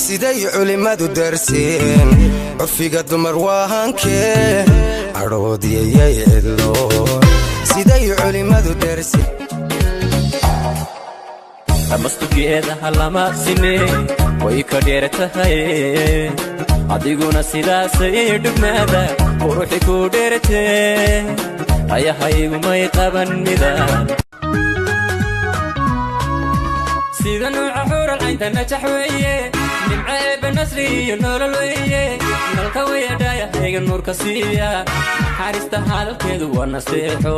siday culimadu darsiin cufiga dumar waahankee aroodiyay cidlo siday culimadu darsiin amastugeeda lama sine way ka dheertahay adiguna sidaasay dhugmaada quruxi ku dheertee ayahaygu may qaban midaan sida nooca xura inta najaxweeye nimcee banasri iyo nolol weeye nalka weeyadaya hayga nuurka siiya xarista hadalkeedu waa naseexo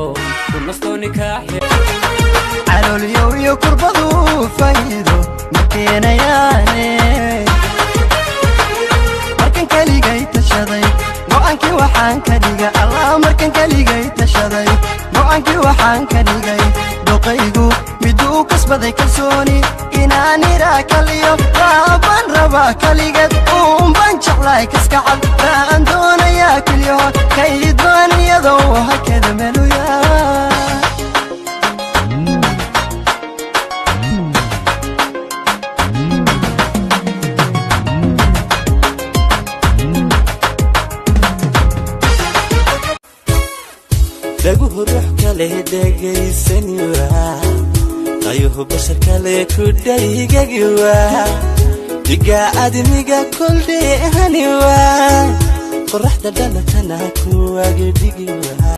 ku nasto nikaaxi علوليو يكربضو فايدو مكينا ياني مركن كالي جاي تشادي موانكي وحان كديجا الله مركن كالي جاي تشادي موانكي وحان كديجا دوقيقو مدو كسبدي كسوني إناني راكاليو رابان ربا كاليجد بانشعلاي كسكعب راندونا ياكل يوم كيدوان يدو هكذا ملو يا دغه روح کله دغیسنیوا ayuhu bashar kale ku daygagiwa diga admiga kulde haniwa qorraxda dhalatana ku agdigiwa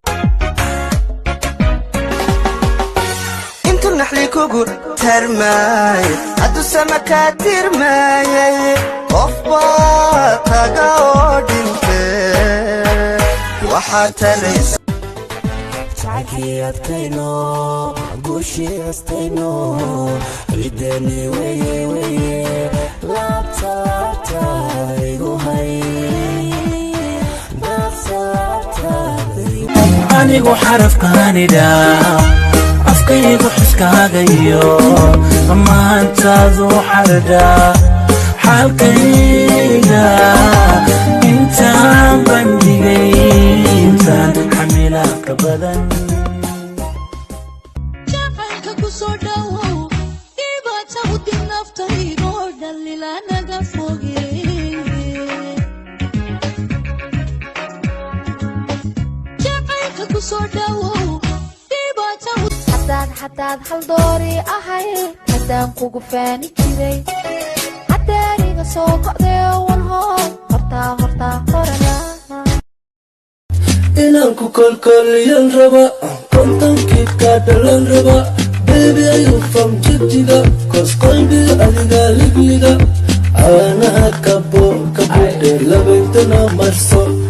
intu naxli kugu tarmay adu samaka tirmay qofba taga odinte waxa talays عكيات كينو قوشي استينو ردني وي وي لابتا يقو هاي أنيقو حرف كاندا أفكيقو حسكاقيو أما أنت ذو حردا حالكينا انت بندقي انت حملك بدن حداد حل دوري أهي حدان كوكو فاني كيري حداني سوق دي والهون هرتا هرتا هرنا إنانكو كل ينربا كنتم كيف كادلن ربا baby you from Jijjiga cause قلبي ألقى لقلقا أنا كبو de la ventana marzo